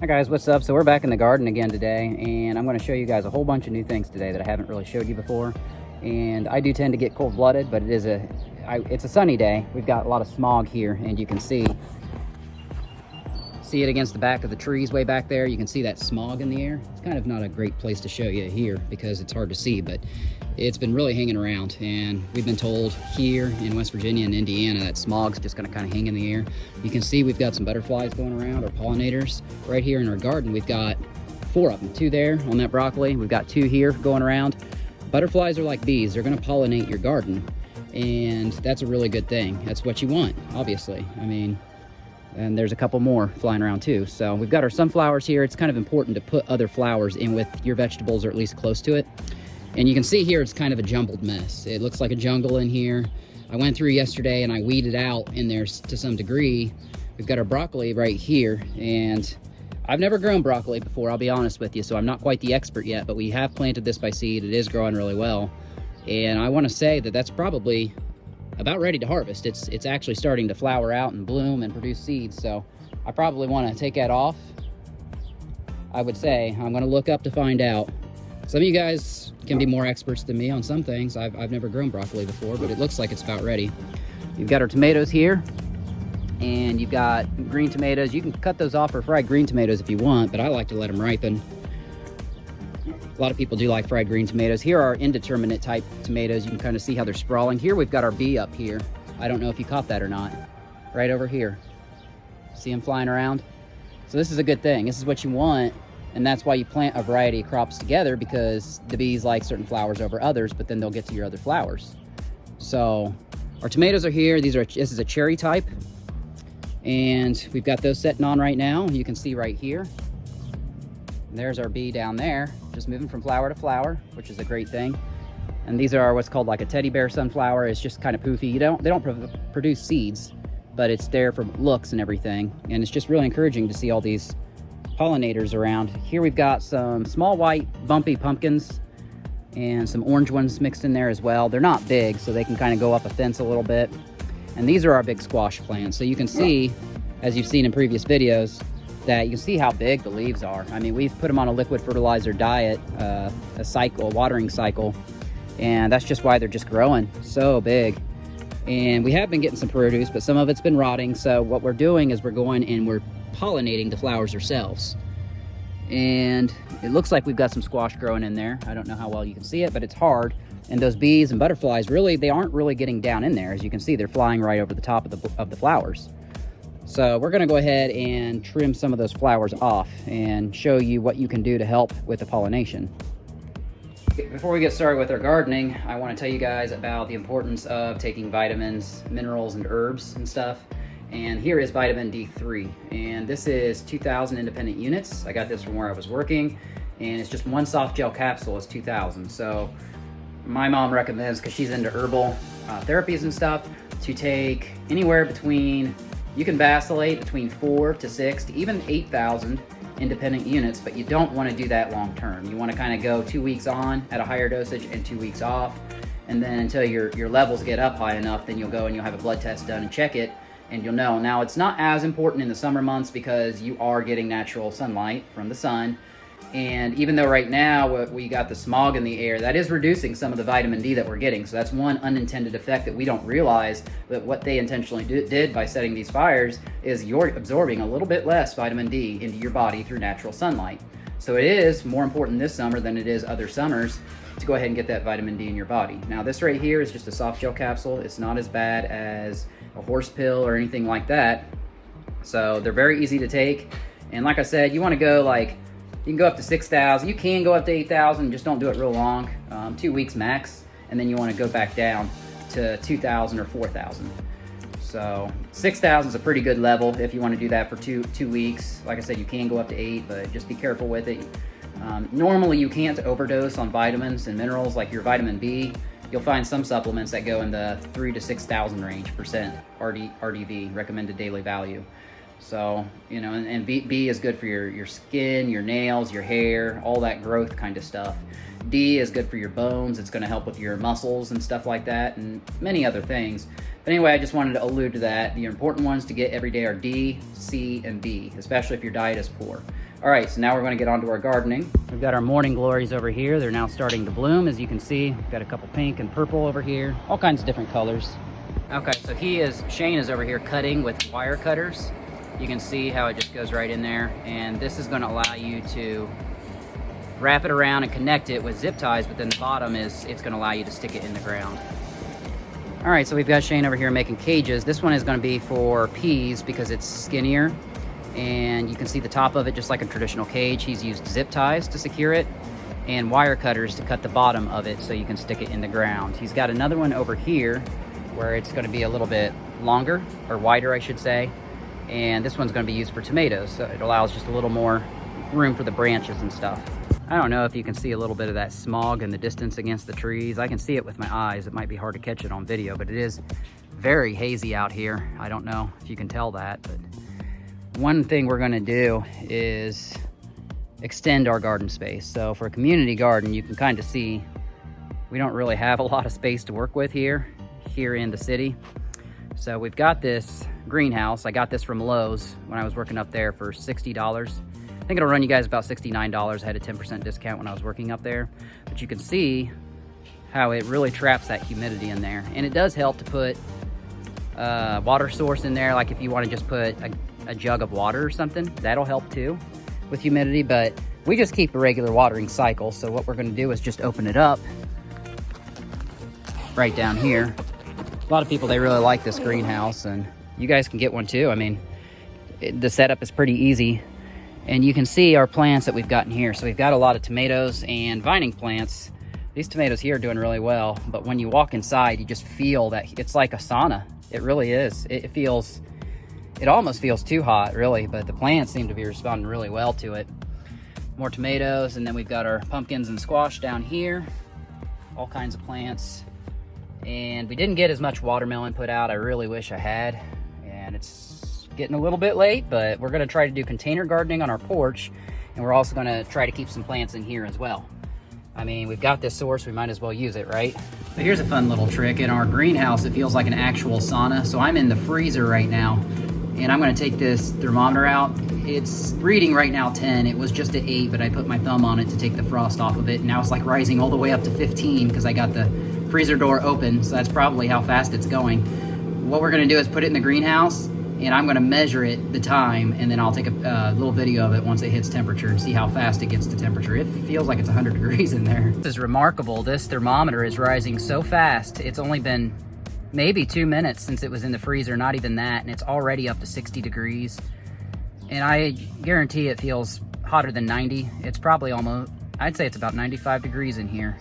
Hi guys, what's up? So we're back in the garden again today, and I'm going to show you guys a whole bunch of new things today that I haven't really showed you before. And I do tend to get cold-blooded, but it's a sunny day. We've got a lot of smog here, and you can see it against the back of the trees way back there. You can see that smog in the air. It's kind of not a great place to show you here because it's hard to see, but it's been really hanging around, and we've been told here in West Virginia and Indiana that smog's just going to kind of hang in the air. You can see we've got some butterflies going around, or pollinators. Right here in our garden, we've got 4 of them, 2 there on that broccoli. We've got 2 here going around. Butterflies are like bees. They're going to pollinate your garden, and that's a really good thing. That's what you want, obviously. I mean, and there's a couple more flying around too. So we've got our sunflowers here. It's kind of important to put other flowers in with your vegetables, or at least close to it. And you can see here it's kind of a jumbled mess. It looks like a jungle in here. I went through yesterday and I weeded out in there to some degree. We've got our broccoli right here, and I've never grown broccoli before, I'll be honest with you, so I'm not quite the expert yet, but we have planted this by seed. It is growing really well. And I want to say that that's probably about ready to harvest. It's actually starting to flower out and bloom and produce seeds, so I probably want to take that off. I would say I'm going to look up to find out. Some of you guys can be more experts than me on some things. I've never grown broccoli before, but it looks like it's about ready. You've got our tomatoes here, and you've got green tomatoes. You can cut those off for fried green tomatoes if you want, but I like to let them ripen. A lot of people do like fried green tomatoes. Here are indeterminate type tomatoes. You can kind of see how they're sprawling. Here we've got our bee up here. I don't know if you caught that or not. Right over here. See them flying around? So this is a good thing. This is what you want, and that's why you plant a variety of crops together, because the bees like certain flowers over others, but then they'll get to your other flowers. So our tomatoes are here. This is a cherry type, and we've got those setting on right now. You can see right here. And there's our bee down there, just moving from flower to flower, which is a great thing. And these are what's called like a teddy bear sunflower. It's just kind of poofy. They don't produce seeds, but it's there for looks and everything. And it's just really encouraging to see all these pollinators around. Here we've got some small white bumpy pumpkins and some orange ones mixed in there as well. They're not big, so they can kind of go up a fence a little bit. And these are our big squash plants. So you can see, as you've seen in previous videos, that you can see how big the leaves are. I mean, we've put them on a liquid fertilizer diet, a watering cycle, and that's just why they're just growing so big. And we have been getting some produce, but some of it's been rotting. So what we're doing is we're going and we're pollinating the flowers ourselves. And it looks like we've got some squash growing in there. I don't know how well you can see it, but it's hard. And those bees and butterflies, really, they aren't really getting down in there. As you can see, they're flying right over the top of the flowers. So we're gonna go ahead and trim some of those flowers off and show you what you can do to help with the pollination. Before we get started with our gardening, I want to tell you guys about the importance of taking vitamins, minerals, and herbs and stuff. And here is vitamin D3, and this is 2,000 independent units. I got this from where I was working, and it's just one soft gel capsule is 2,000. So my mom recommends, because she's into herbal therapies and stuff, to take anywhere between, you can vacillate between 4 to 6 to even 8,000 independent units, but you don't want to do that long term. You want to kind of go 2 weeks on at a higher dosage and 2 weeks off, and then until your levels get up high enough, then you'll go and you'll have a blood test done and check it, and you'll know. Now, it's not as important in the summer months because you are getting natural sunlight from the sun. And even though right now we got the smog in the air, that is reducing some of the vitamin D that we're getting. So that's one unintended effect that we don't realize, that what they intentionally did by setting these fires is you're absorbing a little bit less vitamin D into your body through natural sunlight. So it is more important this summer than it is other summers to go ahead and get that vitamin D in your body. Now, this right here is just a soft gel capsule. It's not as bad as a horse pill or anything like that. So they're very easy to take. And like I said, you want to go you can go up to 6,000. You can go up to 8,000. Just don't do it real long, 2 weeks max. And then you want to go back down to 2,000 or 4,000. So 6,000 is a pretty good level if you want to do that for two weeks. Like I said, you can go up to 8, but just be careful with it. Normally, you can't overdose on vitamins and minerals like your vitamin B. You'll find some supplements that go in the 3,000 to 6,000 range percent RDV, recommended daily value. So, and B is good for your skin, your nails, your hair, all that growth kind of stuff. D is good for your bones. It's going to help with your muscles and stuff like that, and many other things. But anyway, I just wanted to allude to that. The important ones to get every day are D, C, and B, especially if your diet is poor. All right, so now we're going to get on to our gardening. We've got our morning glories over here. They're now starting to bloom, as you can see. We've got a couple pink and purple over here, all kinds of different colors. Okay, so Shane is over here cutting with wire cutters. You can see how it just goes right in there, and this is going to allow you to wrap it around and connect it with zip ties, but then the bottom it's going to allow you to stick it in the ground. All right, so we've got Shane over here making cages. This one is going to be for peas because it's skinnier, and you can see the top of it just like a traditional cage. He's used zip ties to secure it and wire cutters to cut the bottom of it so you can stick it in the ground. He's got another one over here where it's going to be a little bit longer, or wider I should say, and this one's going to be used for tomatoes, so it allows just a little more room for the branches and stuff. I don't know if you can see a little bit of that smog in the distance against the trees. I can see it with my eyes. It might be hard to catch it on video, but it is very hazy out here. I don't know if you can tell that, but one thing we're going to do is extend our garden space. So for a community garden, you can kind of see we don't really have a lot of space to work with here in the city. So we've got this greenhouse. I got this from Lowe's when I was working up there for $60. I think it'll run you guys about $69. I had a 10% discount when I was working up there. But you can see how it really traps that humidity in there. And it does help to put a water source in there. Like if you want to just put a jug of water or something, that'll help too with humidity. But we just keep a regular watering cycle. So what we're going to do is just open it up right down here. A lot of people, they really like this greenhouse, and you guys can get one too. I mean, the setup is pretty easy. And you can see our plants that we've gotten here. So we've got a lot of tomatoes and vining plants. These tomatoes here are doing really well, but when you walk inside, you just feel that it's like a sauna. It really is. It almost feels too hot, really, but the plants seem to be responding really well to it. More tomatoes, and then we've got our pumpkins and squash down here. All kinds of plants. And we didn't get as much watermelon put out. I really wish I had. And it's getting a little bit late, but we're gonna try to do container gardening on our porch, and we're also gonna try to keep some plants in here as well. I mean, we've got this source, we might as well use it, right? But here's a fun little trick. In our greenhouse, it feels like an actual sauna. So I'm in the freezer right now, and I'm gonna take this thermometer out. It's reading right now 10. It was just at 8, but I put my thumb on it to take the frost off of it. And now it's like rising all the way up to 15 because I got the freezer door open. So that's probably how fast it's going. What we're gonna do is put it in the greenhouse, and I'm gonna measure it, the time, and then I'll take a little video of it once it hits temperature and see how fast it gets to temperature. It feels like it's 100 degrees in there. This is remarkable. This thermometer is rising so fast. It's only been maybe 2 minutes since it was in the freezer, not even that, and it's already up to 60 degrees. And I guarantee it feels hotter than 90. It's probably almost, I'd say it's about 95 degrees in here.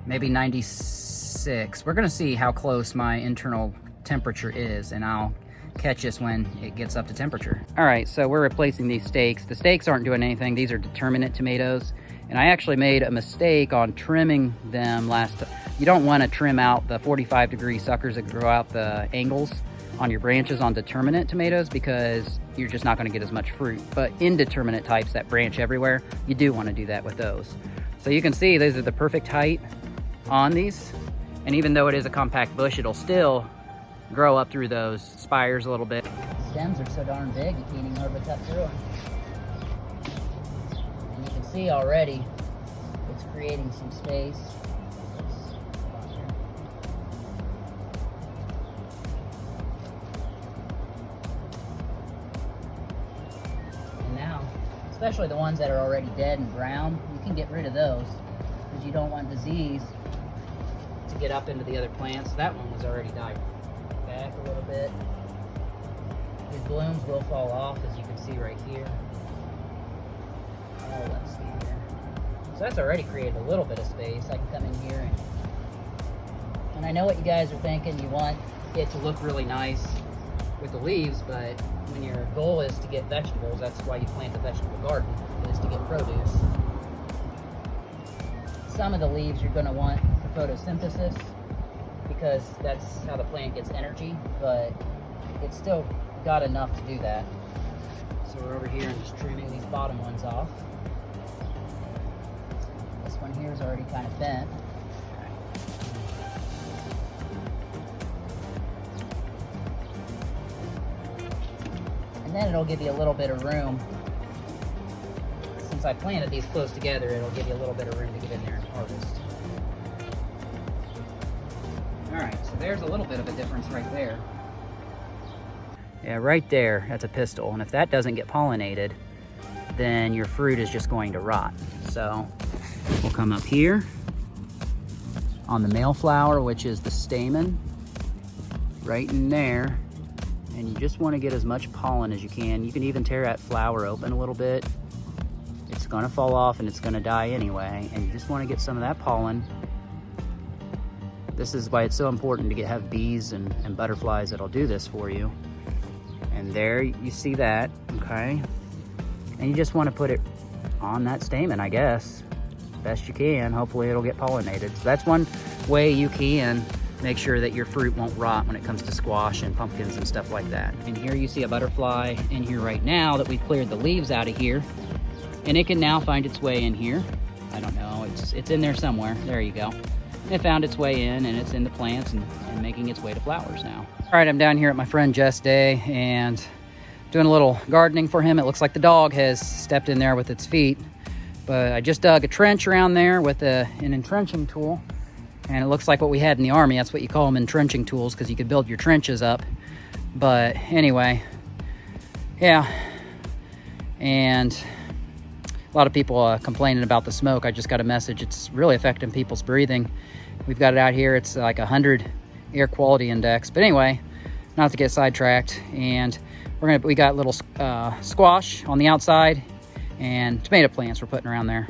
Maybe 96. We're gonna see how close my internal temperature is, and I'll catch us when it gets up to temperature. All right, so we're replacing these stakes. The stakes aren't doing anything. These are determinate tomatoes. And I actually made a mistake on trimming them You don't want to trim out the 45-degree suckers that grow out the angles on your branches on determinate tomatoes, because you're just not going to get as much fruit. But indeterminate types that branch everywhere, you do want to do that with those. So you can see these are the perfect height on these. And even though it is a compact bush, it'll still grow up through those spires a little bit. Stems are so darn big, you can't even hardly cut through them. And you can see already it's creating some space. And now, especially the ones that are already dead and brown, you can get rid of those because you don't want disease to get up into the other plants. That one was already died back a little bit. These blooms will fall off, as you can see right here. Oh, let's see here. So that's already created a little bit of space. I can come in here and I know what you guys are thinking. You want it to look really nice with the leaves, but when your goal is to get vegetables, that's why you plant a vegetable garden, is to get produce. Some of the leaves you're going to want for photosynthesis, because that's how the plant gets energy, but it's still got enough to do that. So we're over here and just trimming these bottom ones off. This one here is already kind of bent. And then it'll give you a little bit of room since I planted these close together, it'll give you a little bit of room to get in there and harvest. All right, so there's a little bit of a difference right there. Yeah, right there, that's a pistil. And if that doesn't get pollinated, then your fruit is just going to rot. So we'll come up here on the male flower, which is the stamen, right in there. And you just want to get as much pollen as you can. You can even tear that flower open a little bit. It's gonna fall off and it's gonna die anyway. And you just want to get some of that pollen. This is why it's so important to have bees and butterflies that'll do this for you. And there you see that, okay? And you just want to put it on that stamen, I guess, best you can. Hopefully it'll get pollinated. So that's one way you can make sure that your fruit won't rot when it comes to squash and pumpkins and stuff like that. And here you see a butterfly in here right now that we've cleared the leaves out of here. And it can now find its way in here. I don't know, it's in there somewhere. There you go. It found its way in, and it's in the plants and making its way to flowers now. All right, I'm down here at my friend Jess Day and doing a little gardening for him. It looks like the dog has stepped in there with its feet, but I just dug a trench around there with an entrenching tool, and it looks like what we had in the Army. That's what you call them, entrenching tools, because you could build your trenches up. But anyway, yeah, and a lot of people complaining about the smoke. I just got a message. It's really affecting people's breathing. We've got it out here. It's like 100 air quality index. But anyway, not to get sidetracked. And we got little squash on the outside and tomato plants we're putting around there.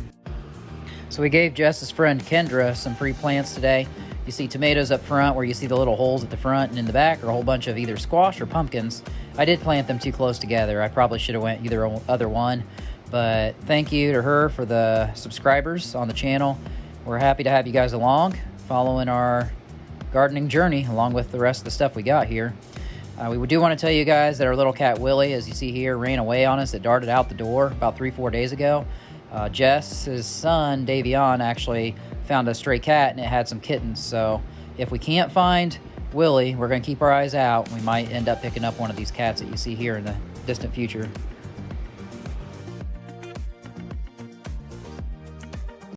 So we gave Jess's friend Kendra some free plants today. You see tomatoes up front where you see the little holes at the front, and in the back are a whole bunch of either squash or pumpkins. I did plant them too close together. I probably should have went either other one. But thank you to her for the subscribers on the channel. We're happy to have you guys along, following our gardening journey, along with the rest of the stuff we got here. We do want to tell you guys that our little cat Willie, as you see here, ran away on us. It darted out the door about 3-4 days ago. Jess's son, Davion, actually found a stray cat, and it had some kittens. So if we can't find Willie, we're going to keep our eyes out. We might end up picking up one of these cats that you see here in the distant future.